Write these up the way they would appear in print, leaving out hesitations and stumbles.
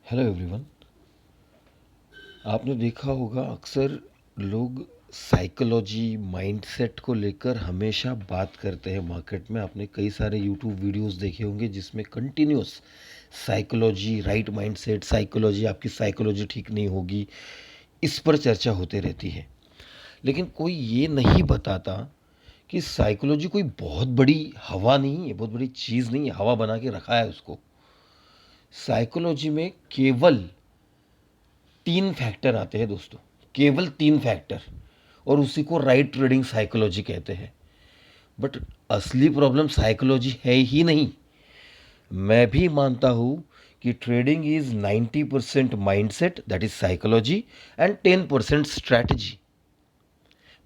Hello everyone. आपने देखा होगा अक्सर लोग साइकोलॉजी माइंडसेट को लेकर हमेशा बात करते हैं मार्केट में। आपने कई सारे यूट्यूब वीडियोस देखे होंगे जिसमें continuous psychology, right mindset, psychology, आपकी साइकोलॉजी ठीक नहीं होगी, इस पर चर्चा होती रहती है। लेकिन कोई ये नहीं बताता कि साइकोलॉजी कोई बहुत बड़ी हवा नहीं है, बहुत बड़ी चीज़ नहीं है, हवा बना के रखा है उसको। साइकोलॉजी में केवल 3 फैक्टर आते हैं दोस्तों, केवल 3 फैक्टर, और उसी को राइट ट्रेडिंग साइकोलॉजी कहते हैं। बट असली प्रॉब्लम साइकोलॉजी है ही नहीं। मैं भी मानता हूँ कि trading is 90% mindset, that is psychology, and 10% strategy.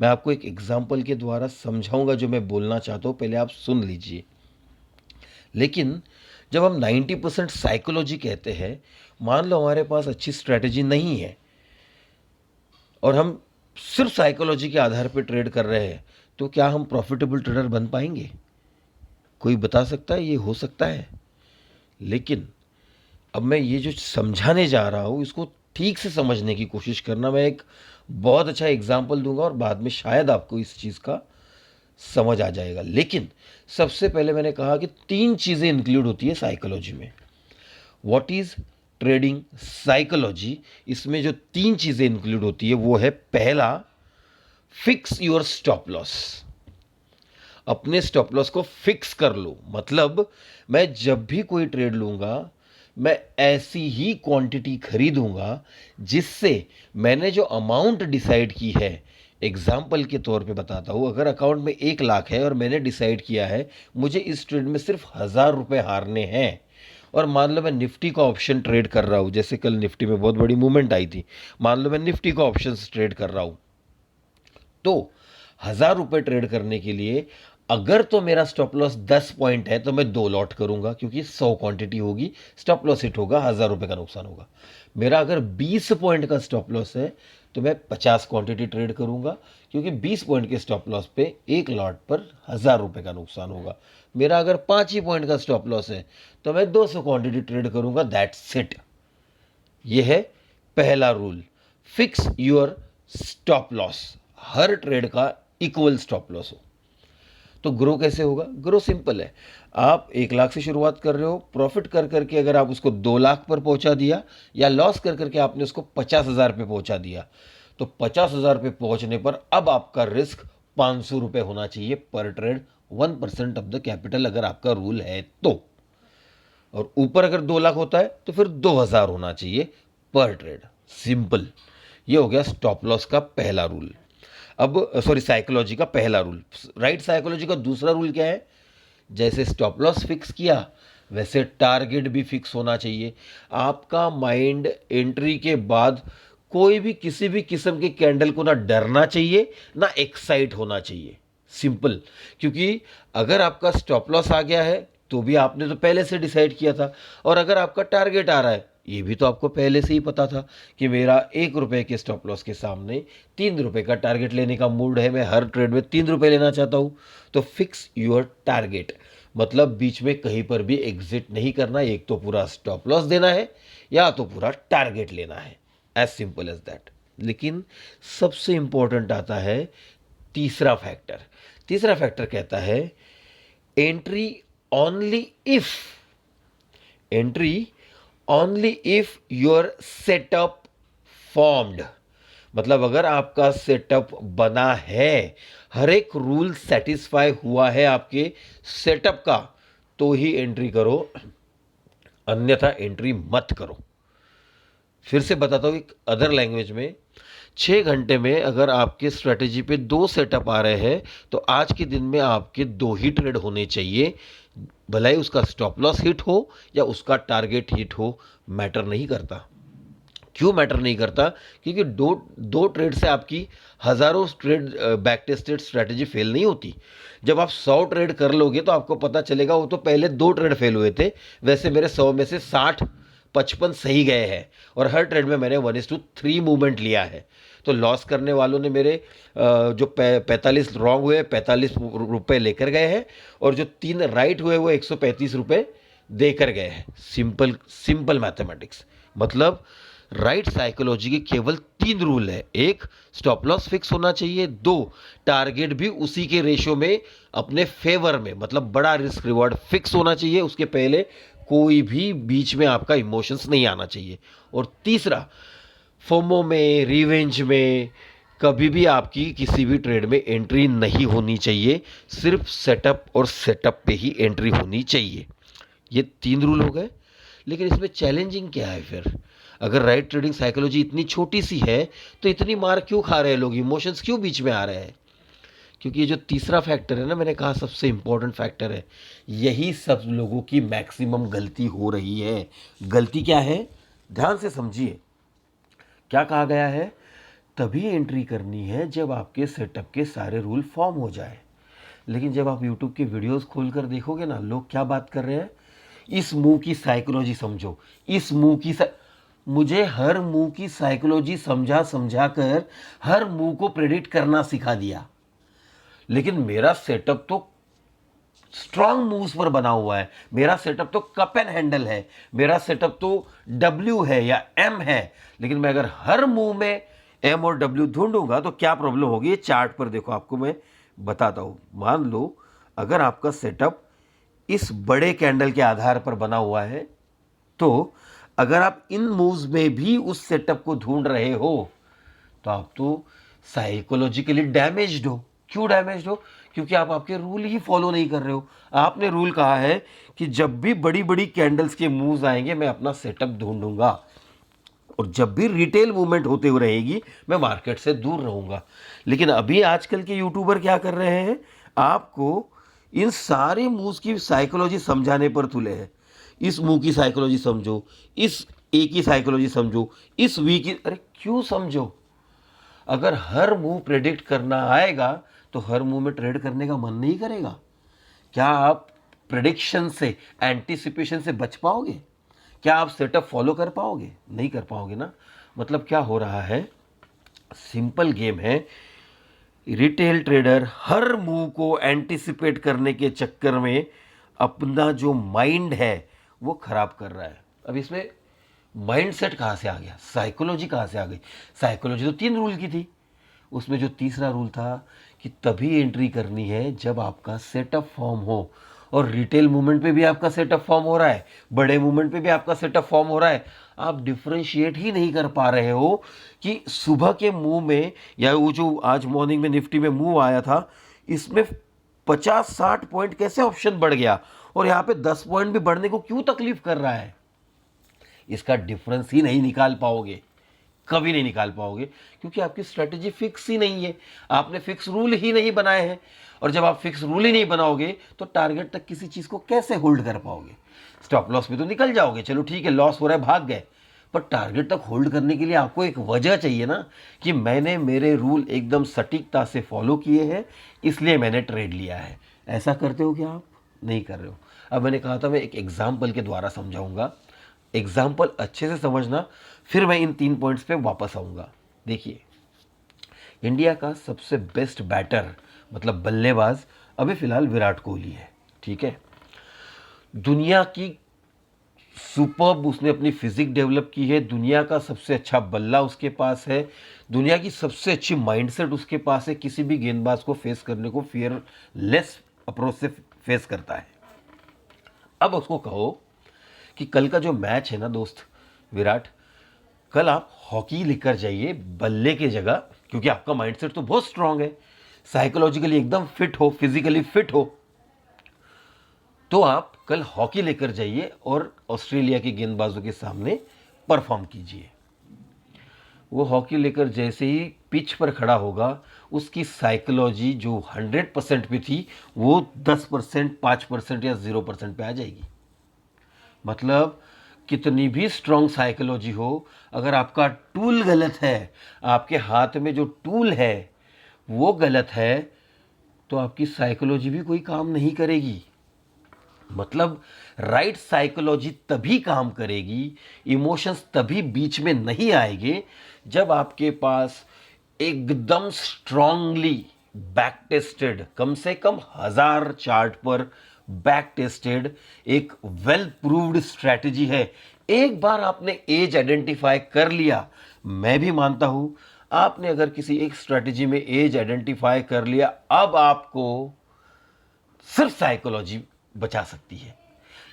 मैं आपको एक एग्जाम्पल के द्वारा समझाऊंगा जो मैं बोलना चाहता हूँ, पहले आप सुन लीजिए। लेकिन जब हम 90% साइकोलॉजी कहते हैं, मान लो हमारे पास अच्छी स्ट्रैटेजी नहीं है और हम सिर्फ साइकोलॉजी के आधार पर ट्रेड कर रहे हैं, तो क्या हम प्रॉफिटेबल ट्रेडर बन पाएंगे? कोई बता सकता है? ये हो सकता है। लेकिन अब मैं ये जो समझाने जा रहा हूँ इसको ठीक से समझने की कोशिश करना। मैं एक बहुत अच्छा एग्जाम्पल दूंगा और बाद में शायद आपको इस चीज़ का समझ आ जाएगा। लेकिन सबसे पहले मैंने कहा कि 3 चीज़ें इंक्लूड होती है साइकोलॉजी में। What is trading psychology? इसमें जो 3 चीज़ें इंक्लूड होती है वो है, पहला, फिक्स योर स्टॉप लॉस। अपने स्टॉप लॉस को फिक्स कर लो। मतलब मैं जब भी कोई ट्रेड लूंगा, मैं ऐसी ही क्वांटिटी खरीदूंगा जिससे मैंने जो अमाउंट डिसाइड की है, एग्जाम्पल के तौर पे बताता हूं, अगर अकाउंट में 1 लाख है और मैंने डिसाइड किया है मुझे इस ट्रेड में सिर्फ 1000 रुपये हारने हैं, और मान लो मैं निफ्टी का ऑप्शन ट्रेड कर रहा हूं, जैसे कल निफ्टी में बहुत बड़ी मूवमेंट आई थी, मान लो मैं निफ्टी का ऑप्शन ट्रेड कर रहा हूं, तो 1000 रुपये ट्रेड करने के लिए अगर तो मेरा स्टॉप लॉस 10 पॉइंट है तो मैं 2 लॉट करूंगा, क्योंकि 100 क्वांटिटी होगी, स्टॉप लॉस हिट होगा, 1000 रुपये का नुकसान होगा। मेरा अगर 20 पॉइंट का स्टॉप लॉस है तो मैं 50 क्वांटिटी ट्रेड करूंगा, क्योंकि 20 पॉइंट के स्टॉप लॉस पे 1 लॉट पर 1000 रुपये का नुकसान होगा। मेरा अगर 5 ही पॉइंट का स्टॉप लॉस है तो मैं 200 क्वांटिटी ट्रेड करूंगा। That's it. ये है पहला rule, fix your stop loss. Her trade का इक्वल स्टॉप लॉस हो। तो ग्रो कैसे होगा? ग्रो सिंपल है। आप 1 लाख से शुरुआत कर रहे हो, प्रॉफिट कर करके अगर आप उसको 2 लाख पर पहुंचा दिया, या लॉस कर करके आपने उसको 50,000 पे पहुंचा दिया, तो 50,000 पे पहुंचने पर अब आपका रिस्क 500 रुपये होना चाहिए पर ट्रेड, 1% ऑफ द कैपिटल अगर आपका रूल है तो। और ऊपर अगर 2 लाख होता है तो फिर 2,000 होना चाहिए पर ट्रेड। सिंपल। ये हो गया स्टॉप लॉस का पहला रूल। अब सॉरी, साइकोलॉजी का पहला रूल। राइट साइकोलॉजी का दूसरा रूल क्या है? जैसे स्टॉप लॉस फिक्स किया वैसे टारगेट भी फिक्स होना चाहिए। आपका माइंड एंट्री के बाद कोई भी किसी भी किस्म के कैंडल को ना डरना चाहिए ना एक्साइट होना चाहिए। सिंपल। क्योंकि अगर आपका स्टॉप लॉस आ गया है तो भी आपने तो पहले से डिसाइड किया था, और अगर आपका टारगेट आ रहा है ये भी तो आपको पहले से ही पता था कि मेरा 1 रुपए के स्टॉप लॉस के सामने 3 रुपए का टारगेट लेने का मूड है, मैं हर ट्रेड में 3 रुपए लेना चाहता हूं। तो फिक्स योर टारगेट, मतलब बीच में कहीं पर भी एग्जिट नहीं करना। एक तो पूरा स्टॉप लॉस देना है या तो पूरा टारगेट लेना है, एज सिंपल एज दैट। लेकिन सबसे इंपॉर्टेंट आता है तीसरा फैक्टर। तीसरा फैक्टर कहता है, entry only if, entry only if your setup formed. मतलब अगर आपका सेटअप बना है, हर एक रूल सेटिस्फाई हुआ है आपके सेटअप का, तो ही एंट्री करो, अन्यथा एंट्री मत करो। फिर से बताता हूं एक अदर लैंग्वेज में, 6 घंटे में अगर आपके स्ट्रेटेजी पे 2 सेटअप आ रहे हैं तो आज के दिन में आपके 2 ही ट्रेड होने चाहिए। भले ही उसका स्टॉप लॉस हिट हो या उसका टारगेट हिट हो, मैटर नहीं करता। क्यों मैटर नहीं करता? क्योंकि दो दो ट्रेड से आपकी हजारों trade back tested strategy fail नहीं होती। जब आप 100 ट्रेड कर लोगे तो आपको पता चलेगा वो तो पहले 2 ट्रेड फेल हुए थे। वैसे मेरे 100 में से 60-55 सही गए हैं, और हर ट्रेड में मैंने 1:3 मूवमेंट लिया है। तो लॉस करने वालों ने मेरे जो 45 रॉन्ग हुए 45 रुपये लेकर गए हैं, और जो 3 राइट हुए वो 135 रुपये देकर गए हैं। Simple simple mathematics. मतलब राइट साइकोलॉजी के केवल 3 रूल है। एक, स्टॉप लॉस फिक्स होना चाहिए। 2, टारगेट भी उसी के रेशो में अपने फेवर में, मतलब बड़ा रिस्क रिवॉर्ड फिक्स होना चाहिए। उसके पहले कोई भी बीच में आपका इमोशंस नहीं आना चाहिए। और तीसरा, फोमो में, रिवेंज में कभी भी आपकी किसी भी ट्रेड में एंट्री नहीं होनी चाहिए। सिर्फ सेटअप और सेटअप पे ही एंट्री होनी चाहिए। ये 3 रूल हो गए। लेकिन इसमें चैलेंजिंग क्या है फिर? अगर राइट ट्रेडिंग साइकोलॉजी इतनी छोटी सी है तो इतनी मार क्यों खा रहे हैं लोग, इमोशंस क्यों बीच में आ रहे हैं? क्योंकि ये जो तीसरा फैक्टर है ना, मैंने कहा सबसे इंपॉर्टेंट फैक्टर है, यही सब लोगों की मैक्सिमम गलती हो रही है। गलती क्या है? ध्यान से समझिए। क्या कहा गया है? तभी एंट्री करनी है जब आपके सेटअप के सारे रूल फॉर्म हो जाए। लेकिन जब आप यूट्यूब के वीडियोस खोलकर देखोगे ना, लोग क्या बात कर रहे हैं? इस मूव की साइकोलॉजी समझो, इस मूव की मुझे हर मूव की साइकोलॉजी समझा समझा कर हर मूव को प्रेडिक्ट करना सिखा दिया। लेकिन मेरा सेटअप तो स्ट्रांग मूव्स पर बना हुआ है, मेरा सेटअप तो कप एंड हैंडल है, मेरा सेटअप तो डब्ल्यू है या एम है। लेकिन मैं अगर हर मूव में एम और डब्ल्यू ढूंढूंगा तो क्या प्रॉब्लम होगी? ये चार्ट पर देखो, आपको मैं बताता हूं। मान लो अगर आपका सेटअप इस बड़े कैंडल के आधार पर बना हुआ है, तो अगर आप इन मूव्स में भी उस सेटअप को ढूंढ रहे हो तो आप तो साइकोलॉजिकली डैमेज्ड हो। क्यों डैमेज्ड हो? क्योंकि आप आपके रूल ही फॉलो नहीं कर रहे हो। आपने रूल कहा है कि जब भी बड़ी बड़ी कैंडल्स के मूव्स आएंगे मैं अपना सेटअप ढूंढूंगा, और जब भी रिटेल मूवमेंट होते हुए रहेगी मैं मार्केट से दूर रहूंगा। लेकिन अभी आजकल के यूट्यूबर क्या कर रहे हैं? आपको इन सारे मूव्स की साइकोलॉजी समझाने पर तुले हैं। इस मूव की साइकोलॉजी समझो, इस ए की साइकोलॉजी समझो, इस वी की। अरे क्यों समझो? अगर हर मूव प्रेडिक्ट करना आएगा तो हर मूव में ट्रेड करने का मन नहीं करेगा। क्या आप प्रेडिक्शन से, एंटीसिपेशन से बच पाओगे? क्या आप सेटअप फॉलो कर पाओगे? नहीं कर पाओगे ना। मतलब क्या हो रहा है? सिंपल गेम है। रिटेल ट्रेडर हर मूव को एंटीसिपेट करने के चक्कर में अपना जो माइंड है वो खराब कर रहा है। अब इसमें माइंडसेट कहाँ से आ गया? साइकोलॉजी कहाँ से आ गई? साइकोलॉजी तो 3 रूल की थी। उसमें जो तीसरा रूल था कि तभी एंट्री करनी है जब आपका सेटअप फॉर्म हो। और रिटेल मूवमेंट पे भी आपका सेटअप फॉर्म हो रहा है, बड़े मूवमेंट पे भी आपका सेटअप फॉर्म हो रहा है। आप डिफ्रेंशिएट ही नहीं कर पा रहे हो कि सुबह के मूव में, या वो जो आज मॉर्निंग में निफ्टी में मूव आया था, इसमें 50-60 पॉइंट कैसे ऑप्शन बढ़ गया, और यहाँ पे 10 पॉइंट भी बढ़ने को क्यों तकलीफ कर रहा है? इसका डिफरेंस ही नहीं निकाल पाओगे, कभी नहीं निकाल पाओगे, क्योंकि आपकी स्ट्रेटेजी फिक्स ही नहीं है। आपने फिक्स रूल ही नहीं बनाए हैं। और जब आप फिक्स रूल ही नहीं बनाओगे तो टारगेट तक किसी चीज को कैसे होल्ड कर पाओगे? स्टॉप लॉस भी तो निकल जाओगे, चलो ठीक है, लॉस हो रहा है, भाग गए, पर टारगेट तक होल्ड करने के लिए आपको एक वजह चाहिए ना, कि मैंने मेरे रूल एकदम सटीकता से फॉलो किए हैं, इसलिए मैंने ट्रेड लिया है। ऐसा करते हो क्या आप? नहीं कर रहे हो। अब मैंने कहा था मैं एक एग्जाम्पल के द्वारा समझाऊंगा, एग्जाम्पल अच्छे से समझना, फिर मैं इन 3 पॉइंट्स पे वापस आऊंगा। देखिए, इंडिया का सबसे बेस्ट बैटर, मतलब बल्लेबाज, अभी फिलहाल विराट कोहली है। ठीक है, दुनिया की सुपर्ब उसने अपनी फिजिक डेवलप की है, दुनिया का सबसे अच्छा बल्ला उसके पास है, दुनिया की सबसे अच्छी माइंडसेट उसके पास है, किसी भी गेंदबाज को फेस करने को फियरलेस अप्रोच से फेस करता है। अब उसको कहो कि कल का जो मैच है ना दोस्त विराट, कल आप हॉकी लेकर जाइए बल्ले की जगह, क्योंकि आपका माइंडसेट तो बहुत स्ट्रांग है, साइकोलॉजिकली एकदम फिट हो, फिजिकली फिट हो, तो आप कल हॉकी लेकर जाइए और ऑस्ट्रेलिया के गेंदबाजों के सामने परफॉर्म कीजिए। वो हॉकी लेकर जैसे ही पिच पर खड़ा होगा, उसकी साइकोलॉजी जो 100% पे थी वो 10%, 5% या 0% पे आ जाएगी। मतलब कितनी भी स्ट्रांग साइकोलॉजी हो, अगर आपका टूल गलत है, आपके हाथ में जो टूल है वो गलत है, तो आपकी साइकोलॉजी भी कोई काम नहीं करेगी। मतलब राइट साइकोलॉजी तभी काम करेगी, इमोशंस तभी बीच में नहीं आएंगे, जब आपके पास एकदम स्ट्रांगली बैक टेस्टेड, कम से कम 1000 चार्ट पर बैक टेस्टेड एक वेल प्रूव्ड स्ट्रैटेजी है, एक बार आपने एज आइडेंटिफाई कर लिया, मैं भी मानता हूं आपने अगर किसी एक स्ट्रेटजी में एज आइडेंटिफाई कर लिया, अब आपको सिर्फ साइकोलॉजी बचा सकती है।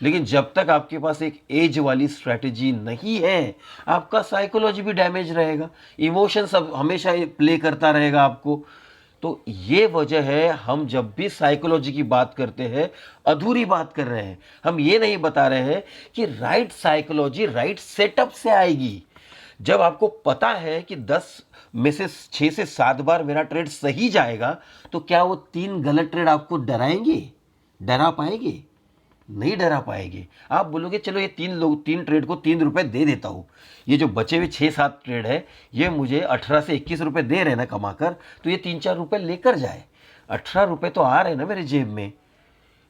लेकिन जब तक आपके पास एक एज वाली स्ट्रेटजी नहीं है, आपका साइकोलॉजी भी डैमेज रहेगा, इमोशन सब हमेशा प्ले करता रहेगा आपको। तो ये वजह है, हम जब भी साइकोलॉजी की बात करते हैं अधूरी बात कर रहे हैं। हम ये नहीं बता रहे हैं कि राइट साइकोलॉजी राइट सेटअप से आएगी। जब आपको पता है कि 10 में से 6 से 7 बार मेरा ट्रेड सही जाएगा, तो क्या वो 3 गलत ट्रेड आपको डराएंगे, डरा पाएंगे? नहीं डरा पाएंगे। आप बोलोगे चलो ये 3 ट्रेड को 3 रुपए दे देता हूं, ये जो बचे हुए 6-7 ट्रेड है ये मुझे 18 से 21 रुपए दे रहे ना कमाकर, तो ये 3-4 रुपए लेकर जाए, 18 रुपए तो आ रहे ना मेरे जेब में,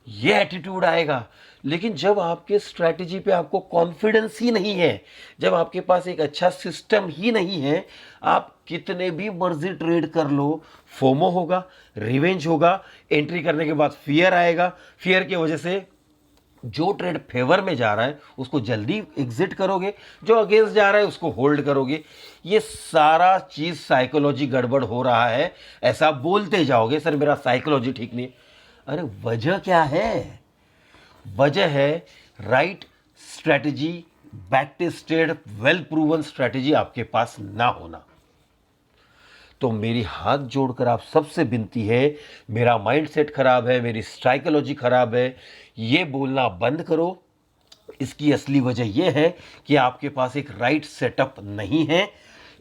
ये एटीट्यूड आएगा। लेकिन जब आपके स्ट्रैटेजी पे आपको कॉन्फिडेंस ही नहीं है, जब आपके पास एक अच्छा सिस्टम ही नहीं है, आप कितने भी मर्जी ट्रेड कर लो, फोमो होगा, रिवेंज होगा, एंट्री करने के बाद फियर आएगा, फियर की वजह से जो ट्रेड फेवर में जा रहा है उसको जल्दी एग्जिट करोगे, जो अगेंस्ट जा रहा है उसको होल्ड करोगे। ये सारा चीज साइकोलॉजी गड़बड़ हो रहा है, ऐसा बोलते जाओगे सर मेरा साइकोलॉजी ठीक नहीं। अरे वजह क्या है? वजह है right strategy, back tested well proven strategy आपके पास ना होना। तो मेरी हाथ जोड़कर आप सबसे विनती है, मेरा माइंडसेट खराब है, मेरी साइकोलॉजी खराब है, ये बोलना बंद करो। इसकी असली वजह यह है कि आपके पास एक राइट सेटअप नहीं है।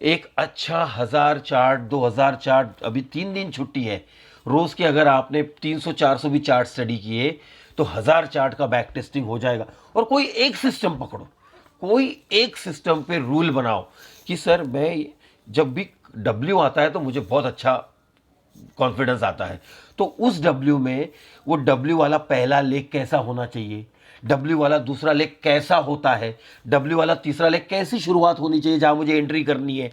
एक अच्छा 1000 चार्ट, 2000 चार्ट, अभी 3 दिन छुट्टी है, रोज के अगर आपने 300-400 भी चार्ट स्टडी किए तो 1000 चार्ट का बैक टेस्टिंग हो जाएगा। और कोई एक सिस्टम पकड़ो, कोई एक सिस्टम पे रूल बनाओ कि सर मैं जब भी डब्ल्यू आता है तो मुझे बहुत अच्छा कॉन्फिडेंस आता है, तो उस डब्ल्यू में वो डब्ल्यू वाला पहला लेग कैसा होना चाहिए, डब्ल्यू वाला दूसरा लेग कैसा होता है, डब्ल्यू वाला तीसरा लेग कैसी शुरुआत होनी चाहिए जहां मुझे एंट्री करनी है,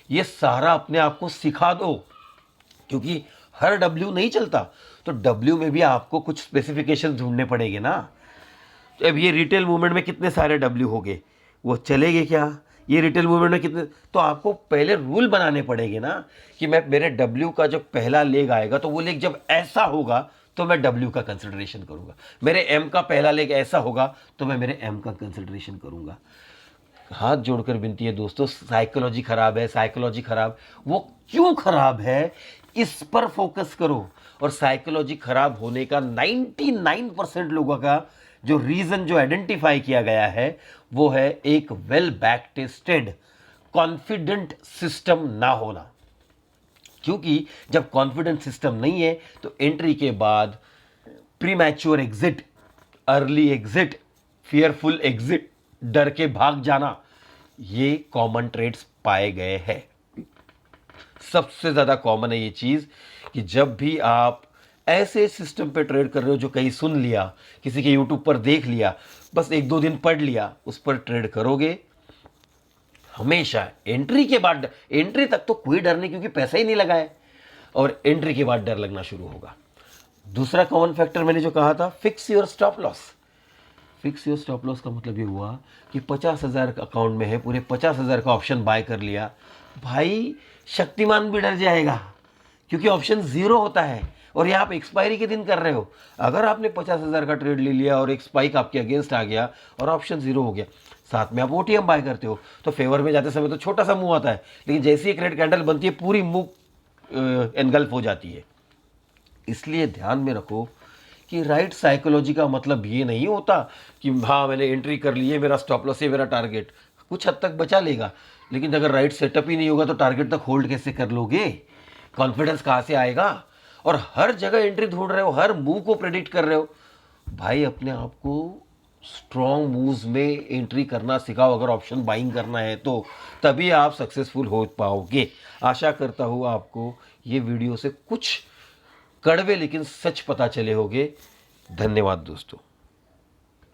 ये सारा अपने आप को सिखा दो। क्योंकि हर डब्ल्यू नहीं चलता, तो डब्ल्यू में भी आपको कुछ स्पेसिफिकेशन ढूंढने पड़ेंगे ना। तो अब ये रिटेल मूवमेंट में कितने सारे डब्ल्यू हो गए, वो चलेंगे क्या? ये रिटेल मूवमेंट में कितने, तो आपको पहले रूल बनाने पड़ेंगे ना कि मैं मेरे डब्ल्यू का जो पहला लेग आएगा तो वो लेग जब ऐसा होगा तो मैं डब्ल्यू का कंसिडरेशन करूंगा, मेरे एम का पहला लेग ऐसा होगा तो मैं मेरे एम का कंसिडरेशन करूंगा। हाथ जोड़कर विनती है दोस्तों, साइकोलॉजी खराब है, साइकोलॉजी खराब, वो क्यों खराब है इस पर फोकस करो। और साइकोलॉजी खराब होने का 99% लोगों का जो रीजन जो आइडेंटिफाई किया गया है वो है एक well back tested confident system ना होना। क्योंकि जब कॉन्फिडेंट सिस्टम नहीं है तो एंट्री के बाद premature exit, early exit, fearful exit, डर के भाग जाना, ये कॉमन ट्रेड्स पाए गए हैं। सबसे ज्यादा कॉमन है ये चीज कि जब भी आप ऐसे सिस्टम पे ट्रेड कर रहे हो जो कहीं सुन लिया, किसी के यूट्यूब पर देख लिया, बस 1-2 दिन पढ़ लिया, उस पर ट्रेड करोगे, हमेशा एंट्री के बाद, एंट्री तक तो कोई डर नहीं क्योंकि पैसा ही नहीं लगा है, और एंट्री के बाद डर लगना शुरू होगा। दूसरा कॉमन फैक्टर मैंने जो कहा था, fix your stop loss. Fix your stop loss का मतलब ये हुआ कि 50,000 अकाउंट में है, पूरे 50,000 का ऑप्शन बाय कर लिया, भाई शक्तिमान भी डर जाएगा क्योंकि ऑप्शन 0 होता है और ये आप एक्सपायरी के दिन कर रहे हो। अगर आपने 50,000 का ट्रेड ले लिया और एक स्पाइक आपके अगेंस्ट आ गया और ऑप्शन 0 हो गया, साथ में आप ओटीएम बाय करते हो तो फेवर में जाते समय तो छोटा सा मुंह आता है, लेकिन जैसे ही रेड कैंडल बनती है पूरी मुंह एनगल्फ हो जाती है। इसलिए ध्यान में रखो कि राइट साइकोलॉजी का मतलब ये नहीं होता कि हाँ मैंने एंट्री कर ली है, मेरा स्टॉप लॉस है, मेरा टारगेट कुछ हद तक बचा लेगा, लेकिन अगर राइट सेटअप ही नहीं होगा तो टारगेट तक होल्ड कैसे कर लोगे, कॉन्फिडेंस कहाँ से आएगा। और हर जगह एंट्री ढूंढ रहे हो, हर मूव को प्रेडिक्ट कर रहे हो, भाई अपने आप को स्ट्रॉन्ग मूव्स में एंट्री करना सिखाओ। अगर ऑप्शन बाइंग करना है तो तभी आप सक्सेसफुल हो पाओगे। आशा करता हूँ आपको ये वीडियो से कुछ कड़वे लेकिन सच पता चले होंगे। धन्यवाद दोस्तों।